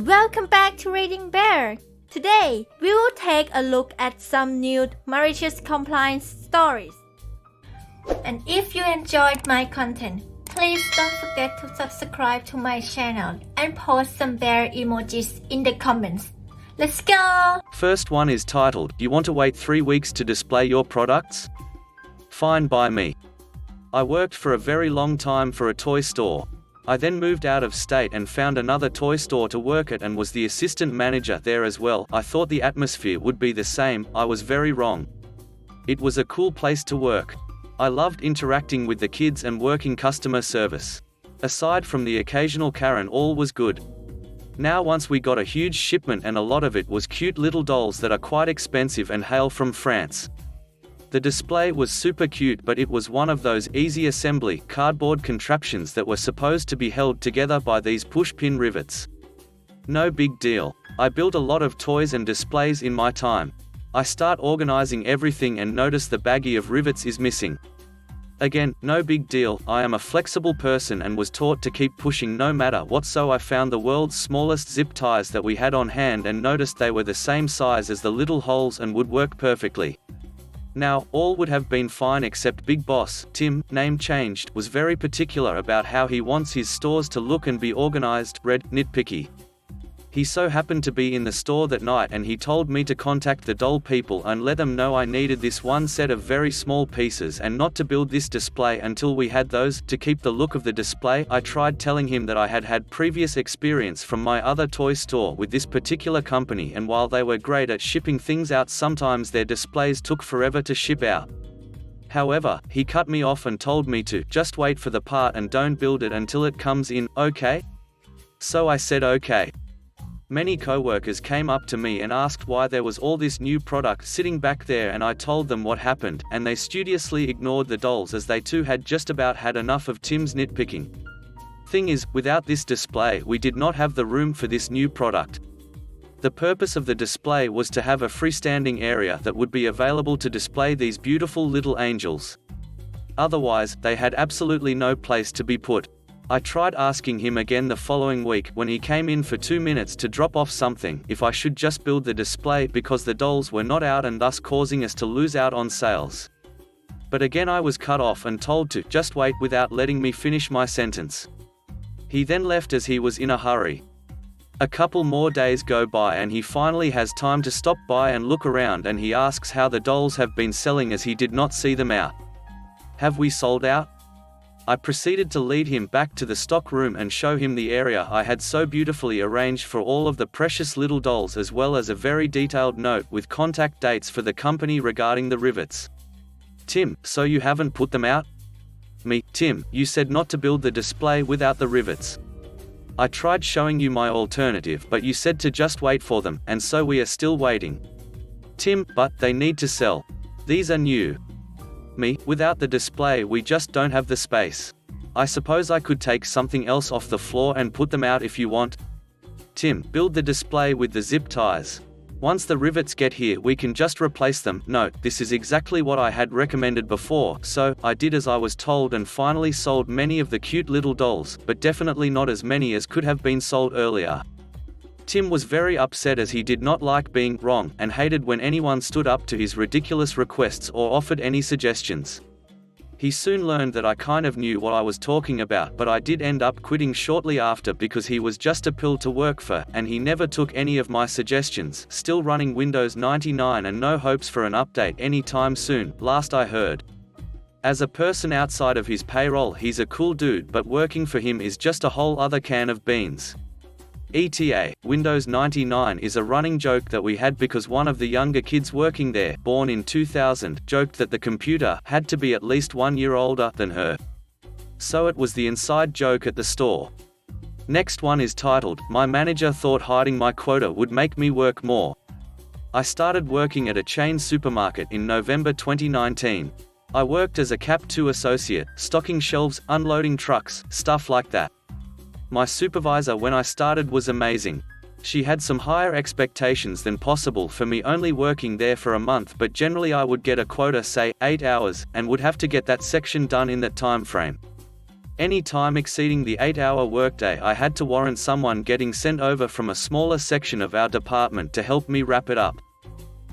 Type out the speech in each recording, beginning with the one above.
Welcome back to Reading Bear. Today, we will take a look at some new malicious compliance stories. And if you enjoyed my content, please don't forget to subscribe to my channel and post some bear emojis in the comments. Let's go! First one is titled, "You want to wait 3 weeks to display your products? Fine by me. I worked for a very long time for a toy store. I then moved out of state and found another toy store to work at and was the assistant manager there as well. I thought the atmosphere would be the same. I was very wrong. It was a cool place to work. I loved interacting with the kids and working customer service. Aside from the occasional Karen, all was good. Now once we got a huge shipment and a lot of it was cute little dolls that are quite expensive and hail from France. The display was super cute, but it was one of those easy assembly cardboard contraptions that were supposed to be held together by these push-pin rivets. No big deal. I built a lot of toys and displays in my time. I start organizing everything and notice the baggie of rivets is missing. Again, no big deal. I am a flexible person and was taught to keep pushing no matter what, so I found the world's smallest zip ties that we had on hand and noticed they were the same size as the little holes and would work perfectly. Now, all would have been fine except Big Boss, Tim, name changed, was very particular about how he wants his stores to look and be organized, nitpicky. He so happened to be in the store that night and he told me to contact the doll people and let them know I needed this one set of very small pieces and not to build this display until we had those. To keep the look of the display, I tried telling him that I had had previous experience from my other toy store with this particular company, and while they were great at shipping things out, sometimes their displays took forever to ship out. However, he cut me off and told me to just wait for the part and don't build it until it comes in, okay? So I said okay. Many co-workers came up to me and asked why there was all this new product sitting back there, and I told them what happened, and they studiously ignored the dolls as they too had just about had enough of Tim's nitpicking. Thing is, without this display we did not have the room for this new product. The purpose of the display was to have a freestanding area that would be available to display these beautiful little angels. Otherwise, they had absolutely no place to be put. I tried asking him again the following week, when he came in for 2 minutes to drop off something, if I should just build the display because the dolls were not out and thus causing us to lose out on sales. But again I was cut off and told to just wait without letting me finish my sentence. He then left as he was in a hurry. A couple more days go by and he finally has time to stop by and look around, and he asks how the dolls have been selling as he did not see them out. Have we sold out? I proceeded to lead him back to the stock room and show him the area I had so beautifully arranged for all of the precious little dolls, as well as a very detailed note with contact dates for the company regarding the rivets. Tim, so you haven't put them out? Me, Tim, you said not to build the display without the rivets. I tried showing you my alternative, but you said to just wait for them, and so we are still waiting. Tim, but they need to sell. These are new. Me, without the display we just don't have the space. I suppose I could take something else off the floor and put them out if you want. Tim, build the display with the zip ties. Once the rivets get here we can just replace them. Note, this is exactly what I had recommended before, so I did as I was told and finally sold many of the cute little dolls, but definitely not as many as could have been sold earlier. Tim was very upset as he did not like being wrong and hated when anyone stood up to his ridiculous requests or offered any suggestions. He soon learned that I kind of knew what I was talking about, but I did end up quitting shortly after because he was just a pill to work for, and he never took any of my suggestions. Still running Windows 99 and no hopes for an update anytime soon, last I heard. As a person outside of his payroll he's a cool dude, but working for him is just a whole other can of beans. ETA, Windows 99 is a running joke that we had because one of the younger kids working there, born in 2000, joked that the computer had to be at least 1 year older than her. So it was the inside joke at the store. Next one is titled, "My manager thought hiding my quota would make me work more." I started working at a chain supermarket in November 2019. I worked as a Cap 2 associate, stocking shelves, unloading trucks, stuff like that. My supervisor when I started was amazing. She had some higher expectations than possible for me only working there for a month, but generally I would get a quota, say 8 hours, and would have to get that section done in that time frame. Any time exceeding the 8-hour workday, I had to warrant someone getting sent over from a smaller section of our department to help me wrap it up.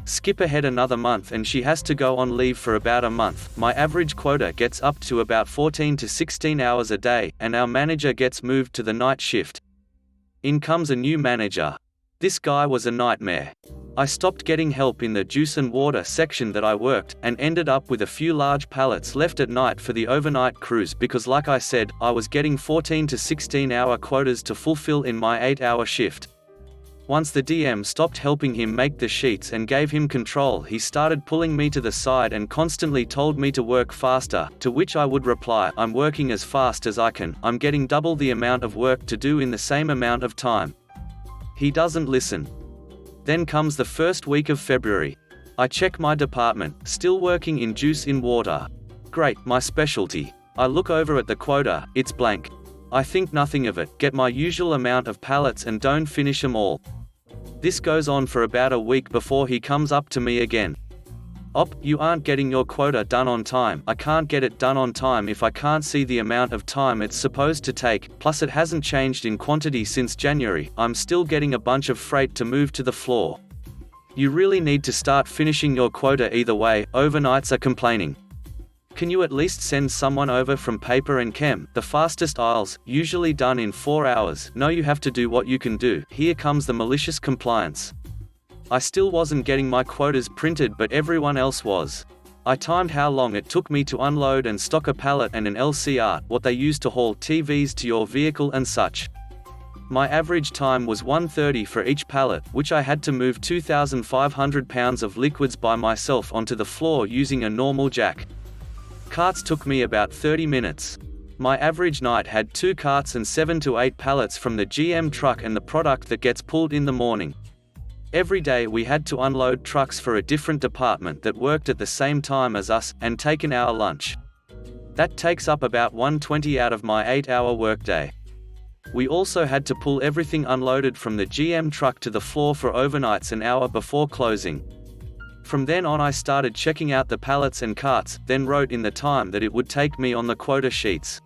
Skip ahead another month and she has to go on leave for about a month. My average quota gets up to about 14 to 16 hours a day, and our manager gets moved to the night shift. In comes a new manager. This guy was a nightmare. I stopped getting help in the juice and water section that I worked, and ended up with a few large pallets left at night for the overnight cruise because, like I said, I was getting 14 to 16 hour quotas to fulfill in my 8-hour shift. Once the DM stopped helping him make the sheets and gave him control, he started pulling me to the side and constantly told me to work faster, to which I would reply, "I'm working as fast as I can, I'm getting double the amount of work to do in the same amount of time." He doesn't listen. Then comes the first week of February. I check my department, still working in juice in water. Great, my specialty. I look over at the quota, it's blank. I think nothing of it, get my usual amount of pallets and don't finish them all. This goes on for about a week before he comes up to me again. "Op, you aren't getting your quota done on time." I can't get it done on time if I can't see the amount of time it's supposed to take, plus it hasn't changed in quantity since January. I'm still getting a bunch of freight to move to the floor. "You really need to start finishing your quota either way, overnights are complaining. Can you at least send someone over from paper and chem, the fastest aisles, usually done in 4 hours. No, you have to do what you can do." Here comes the malicious compliance. I still wasn't getting my quotas printed, but everyone else was. I timed how long it took me to unload and stock a pallet and an LCR, what they use to haul TVs to your vehicle and such. My average time was 1:30 for each pallet, which I had to move 2,500 pounds of liquids by myself onto the floor using a normal jack. Carts took me about 30 minutes. My average night had 2 carts and 7 to 8 pallets from the GM truck and the product that gets pulled in the morning. Every day we had to unload trucks for a different department that worked at the same time as us, and take an hour lunch. That takes up about 120 out of my 8-hour workday. We also had to pull everything unloaded from the GM truck to the floor for overnights an hour before closing. From then on I started checking out the pallets and carts, then wrote in the time that it would take me on the quota sheets.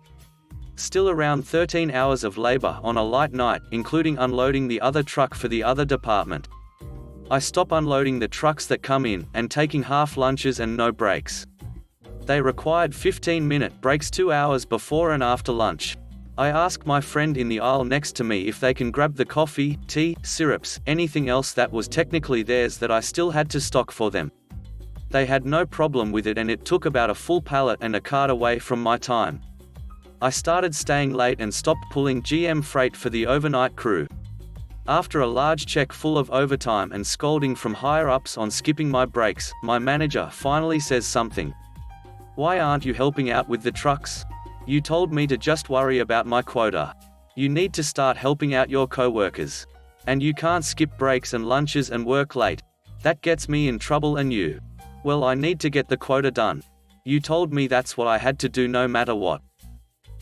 Still around 13 hours of labor on a light night, including unloading the other truck for the other department. I stop unloading the trucks that come in, and taking half lunches and no breaks. They required 15-minute breaks 2 hours before and after lunch. I ask my friend in the aisle next to me if they can grab the coffee, tea, syrups, anything else that was technically theirs that I still had to stock for them. They had no problem with it, and it took about a full pallet and a cart away from my time. I started staying late and stopped pulling GM freight for the overnight crew. After a large check full of overtime and scolding from higher-ups on skipping my breaks, my manager finally says something. "Why aren't you helping out with the trucks? You told me to just worry about my quota. You need to start helping out your co-workers. And you can't skip breaks and lunches and work late. That gets me in trouble and you. Well, I need to get the quota done. You told me that's what I had to do no matter what.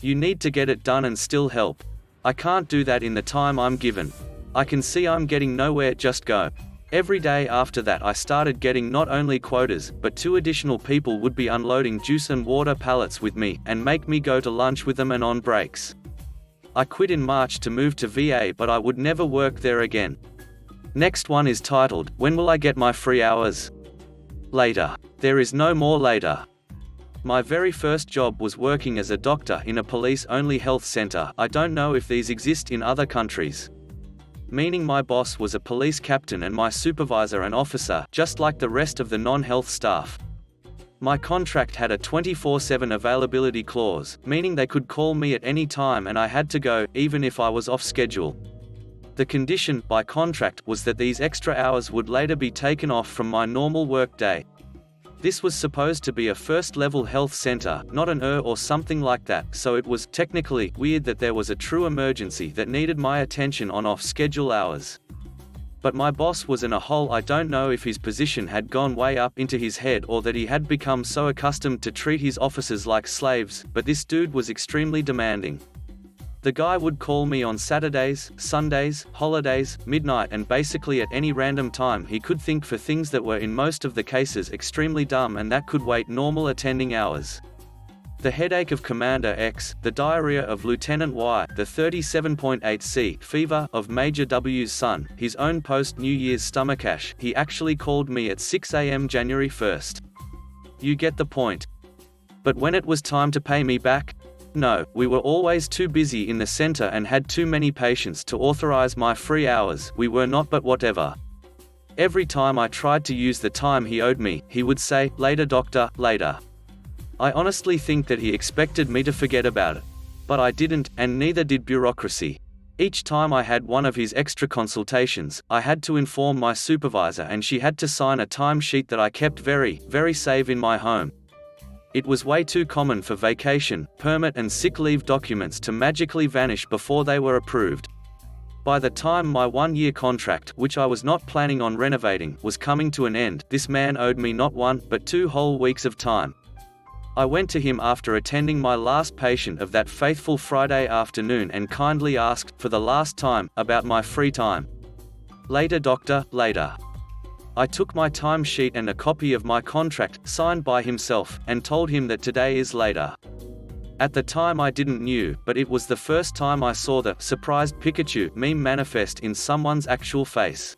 You need to get it done and still help. I can't do that in the time I'm given. I can see I'm getting nowhere, just go." Every day after that I started getting not only quotas, but 2 additional people would be unloading juice and water pallets with me, and make me go to lunch with them and on breaks. I quit in March to move to VA, but I would never work there again. Next one is titled, "When will I get my free hours?" Later. There is no more later. My very first job was working as a doctor in a police-only health center. I don't know if these exist in other countries. Meaning my boss was a police captain and my supervisor an officer, just like the rest of the non-health staff. My contract had a 24/7 availability clause, meaning they could call me at any time and I had to go, even if I was off schedule. The condition, by contract, was that these extra hours would later be taken off from my normal work day. This was supposed to be a first-level health center, not an or something like that, so it was technically weird that there was a true emergency that needed my attention on off-schedule hours. But my boss was in a hole. I don't know if his position had gone way up into his head or that he had become so accustomed to treat his officers like slaves, but this dude was extremely demanding. The guy would call me on Saturdays, Sundays, holidays, midnight, and basically at any random time he could think for things that were in most of the cases extremely dumb and that could wait normal attending hours. The headache of Commander X, the diarrhea of Lieutenant Y, the 37.8°C fever of Major W's son, his own post-New Year's stomachache. He actually called me at 6 a.m. January 1st. You get the point. But when it was time to pay me back? No, we were always too busy in the center and had too many patients to authorize my free hours. We were not, but whatever. Every time I tried to use the time he owed me, he would say, "Later doctor, later." I honestly think that he expected me to forget about it. But I didn't, and neither did bureaucracy. Each time I had one of his extra consultations, I had to inform my supervisor and she had to sign a timesheet that I kept very, very safe in my home. It was way too common for vacation, permit and sick leave documents to magically vanish before they were approved. By the time my one-year contract, which I was not planning on renovating, was coming to an end, this man owed me not 1, but 2 whole weeks of time. I went to him after attending my last patient of that faithful Friday afternoon and kindly asked, for the last time, about my free time. "Later doctor, later." I took my timesheet and a copy of my contract, signed by himself, and told him that today is later. At the time I didn't know, but it was the first time I saw the "surprised Pikachu" meme manifest in someone's actual face.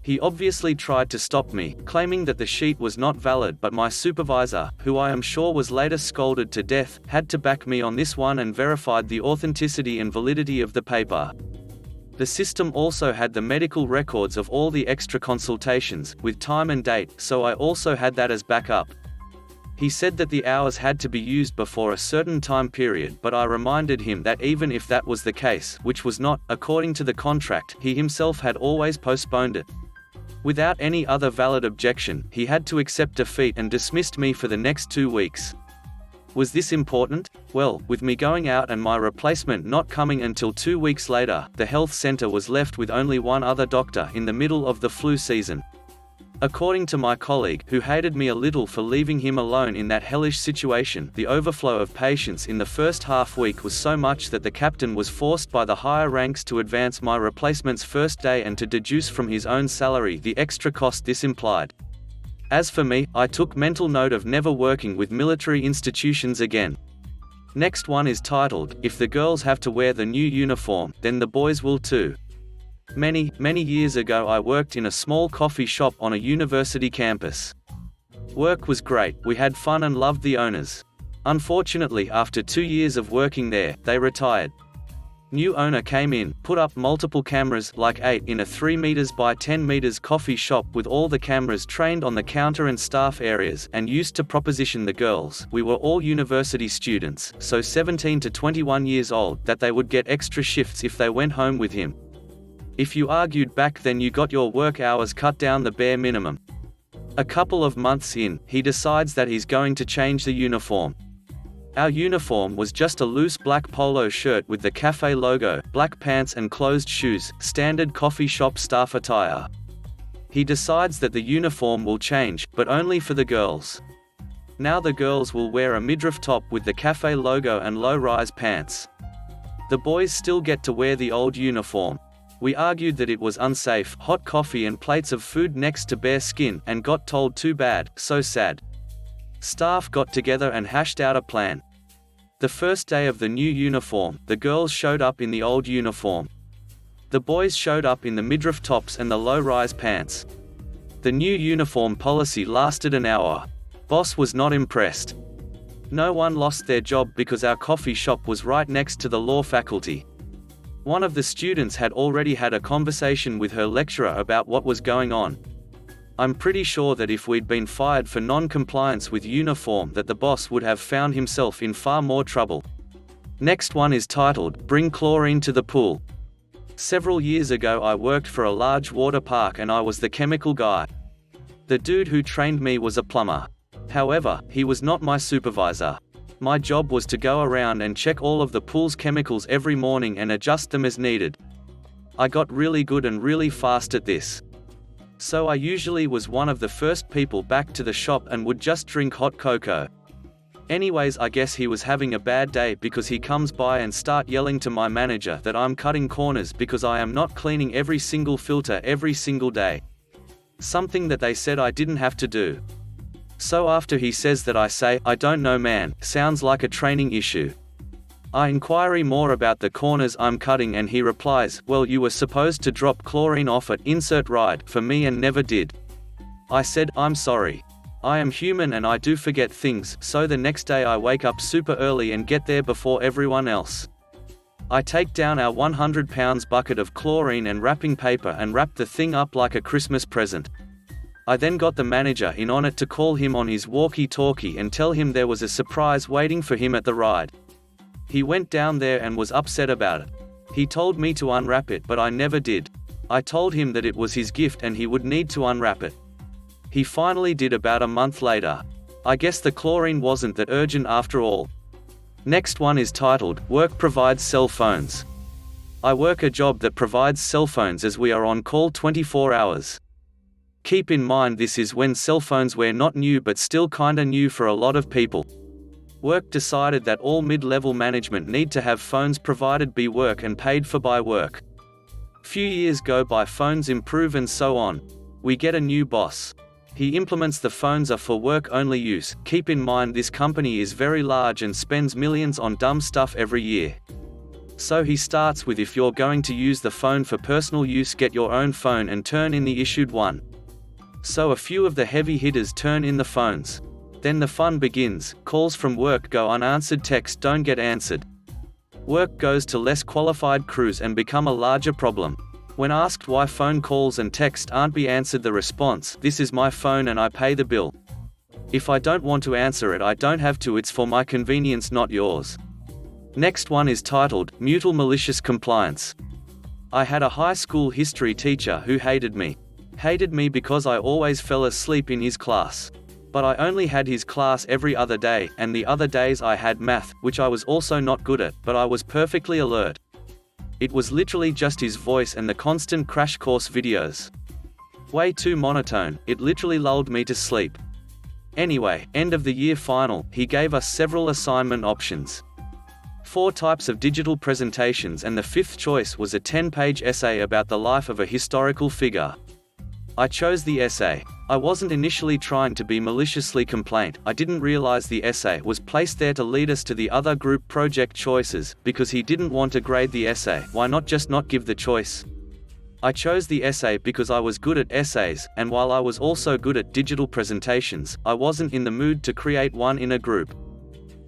He obviously tried to stop me, claiming that the sheet was not valid, but my supervisor, who I am sure was later scolded to death, had to back me on this one and verified the authenticity and validity of the paper. The system also had the medical records of all the extra consultations, with time and date, so I also had that as backup. He said that the hours had to be used before a certain time period, but I reminded him that even if that was the case, which was not, according to the contract, he himself had always postponed it. Without any other valid objection, he had to accept defeat and dismissed me for the next 2 weeks. Was this important? Well, with me going out and my replacement not coming until 2 weeks later, the health center was left with only one other doctor in the middle of the flu season. According to my colleague, who hated me a little for leaving him alone in that hellish situation, the overflow of patients in the first half week was so much that the captain was forced by the higher ranks to advance my replacement's first day and to deduce from his own salary the extra cost this implied. As for me, I took mental note of never working with military institutions again. Next one is titled, "If the girls have to wear the new uniform, then the boys will too." Many years ago I worked in a small coffee shop on a university campus. Work was great, we had fun and loved the owners. Unfortunately, after 2 years of working there, they retired. New owner came in, put up multiple cameras, like 8 in a 3 meters by 10 meters coffee shop with all the cameras trained on the counter and staff areas, and used to proposition the girls, we were all university students, so 17 to 21 years old, that they would get extra shifts if they went home with him. If you argued back then you got your work hours cut down the bare minimum. A couple of months in, he decides that he's going to change the uniform. Our uniform was just a loose black polo shirt with the cafe logo, black pants and closed shoes, standard coffee shop staff attire. He decides that the uniform will change, but only for the girls. Now the girls will wear a midriff top with the cafe logo and low-rise pants. The boys still get to wear the old uniform. We argued that it was unsafe, hot coffee and plates of food next to bare skin, and got told too bad, so sad. Staff got together and hashed out a plan. The first day of the new uniform, the girls showed up in the old uniform. The boys showed up in the midriff tops and the low-rise pants. The new uniform policy lasted an hour. Boss was not impressed. No one lost their job because our coffee shop was right next to the law faculty. One of the students had already had a conversation with her lecturer about what was going on. I'm pretty sure that if we'd been fired for non-compliance with uniform, that the boss would have found himself in far more trouble. Next one is titled, "Bring Chlorine to the Pool." Several years ago I worked for a large water park and I was the chemical guy. The dude who trained me was a plumber. However, he was not my supervisor. My job was to go around and check all of the pool's chemicals every morning and adjust them as needed. I got really good and really fast at this. So I usually was one of the first people back to the shop and would just drink hot cocoa. Anyways, I guess he was having a bad day because he comes by and start yelling to my manager that I'm cutting corners because I am not cleaning every single filter every single day. Something that they said I didn't have to do. So after he says that I say, "I don't know man, sounds like a training issue." I inquire more about the corners I'm cutting and he replies, "Well, you were supposed to drop chlorine off at insert right for me and never did." I said, "I'm sorry. I am human and I do forget things," so the next day I wake up super early and get there before everyone else. I take down our 100 pounds bucket of chlorine and wrapping paper and wrap the thing up like a Christmas present. I then got the manager in on it to call him on his walkie-talkie and tell him there was a surprise waiting for him at the ride. He went down there and was upset about it. He told me to unwrap it, but I never did. I told him that it was his gift and he would need to unwrap it. He finally did about a month later. I guess the chlorine wasn't that urgent after all. Next one is titled, Work Provides Cell Phones. I work a job that provides cell phones as we are on call 24 hours. Keep in mind this is when cell phones were not new but still kinda new for a lot of people. Work decided that all mid-level management need to have phones provided by work and paid for by work. Few years go by, phones improve and so on. We get a new boss. He implements the phones are for work only use. Keep in mind this company is very large and spends millions on dumb stuff every year. So he starts with, if you're going to use the phone for personal use, get your own phone and turn in the issued one. So a few of the heavy hitters turn in the phones. Then the fun begins. Calls from work go unanswered, texts don't get answered. Work goes to less qualified crews and become a larger problem. When asked why phone calls and text aren't be answered, the response, "This is my phone and I pay the bill. If I don't want to answer it, I don't have to, it's for my convenience, not yours." Next one is titled, Mutual Malicious Compliance. I had a high school history teacher who hated me. Hated me because I always fell asleep in his class. But I only had his class every other day, and the other days I had math, which I was also not good at, but I was perfectly alert. It was literally just his voice and the constant crash course videos. Way too monotone, it literally lulled me to sleep. Anyway, end of the year final, he gave us several assignment options. 4 types of digital presentations, and the 5th choice was a 10-page essay about the life of a historical figure. I chose the essay. I wasn't initially trying to be maliciously compliant. I didn't realize the essay was placed there to lead us to the other group project choices, because he didn't want to grade the essay. Why not just not give the choice? I chose the essay because I was good at essays, and while I was also good at digital presentations, I wasn't in the mood to create one in a group.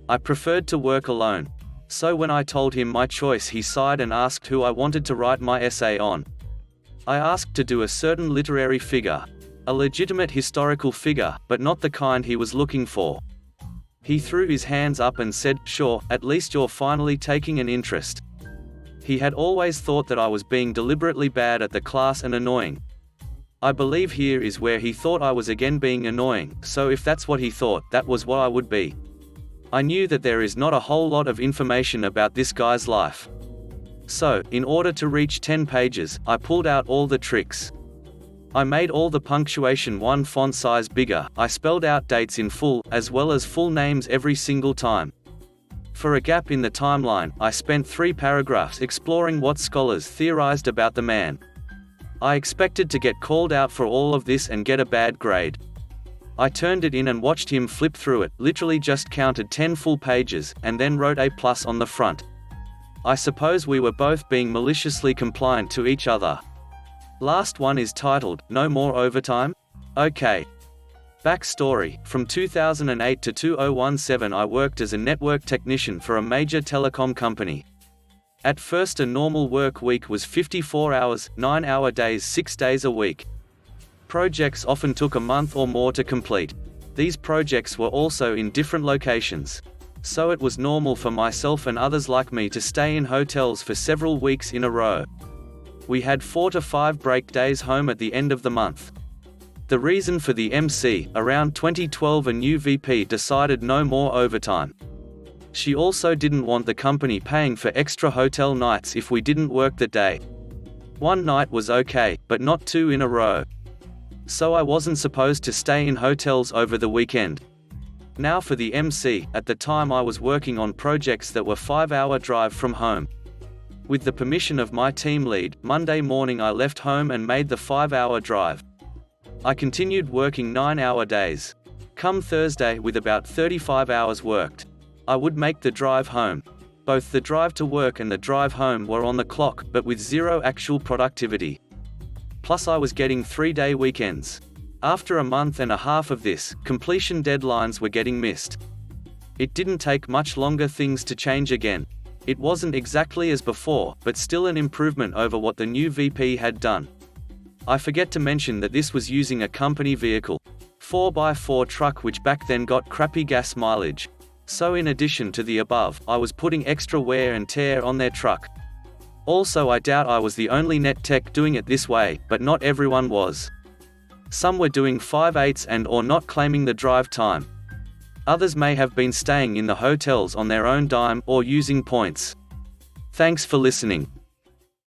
I preferred to work alone. So when I told him my choice, he sighed and asked who I wanted to write my essay on. I asked to do a certain literary figure. A legitimate historical figure, but not the kind he was looking for. He threw his hands up and said, "Sure, at least you're finally taking an interest." He had always thought that I was being deliberately bad at the class and annoying. I believe here is where he thought I was again being annoying, so if that's what he thought, that was what I would be. I knew that there is not a whole lot of information about this guy's life. So, in order to reach 10 pages, I pulled out all the tricks. I made all the punctuation 1 font size bigger, I spelled out dates in full, as well as full names every single time. For a gap in the timeline, I spent 3 paragraphs exploring what scholars theorized about the man. I expected to get called out for all of this and get a bad grade. I turned it in and watched him flip through it, literally just counted 10 full pages, and then wrote A+ on the front. I suppose we were both being maliciously compliant to each other. Last one is titled, No More Overtime? Okay. Backstory, from 2008 to 2017 I worked as a network technician for a major telecom company. At first a normal work week was 54 hours, 9-hour days 6 days a week. Projects often took a month or more to complete. These projects were also in different locations. So it was normal for myself and others like me to stay in hotels for several weeks in a row. We had 4 to 5 break days home at the end of the month. The reason for the MC, around 2012 a new VP decided no more overtime. She also didn't want the company paying for extra hotel nights if we didn't work the day. 1 night was okay, but not 2 in a row. So I wasn't supposed to stay in hotels over the weekend. Now for the MC, at the time I was working on projects that were 5-hour drive from home. With the permission of my team lead, Monday morning I left home and made the 5-hour drive. I continued working 9-hour days. Come Thursday, with about 35 hours worked, I would make the drive home. Both the drive to work and the drive home were on the clock, but with zero actual productivity. Plus I was getting 3-day weekends. After a month and a half of this, completion deadlines were getting missed. It didn't take much longer things to change again. It wasn't exactly as before, but still an improvement over what the new VP had done. I forget to mention that this was using a company vehicle, 4x4 truck, which back then got crappy gas mileage. So in addition to the above, I was putting extra wear and tear on their truck. Also, I doubt I was the only net tech doing it this way, but not everyone was. Some were doing 5/8 and or not claiming the drive time. Others may have been staying in the hotels on their own dime or using points. Thanks for listening.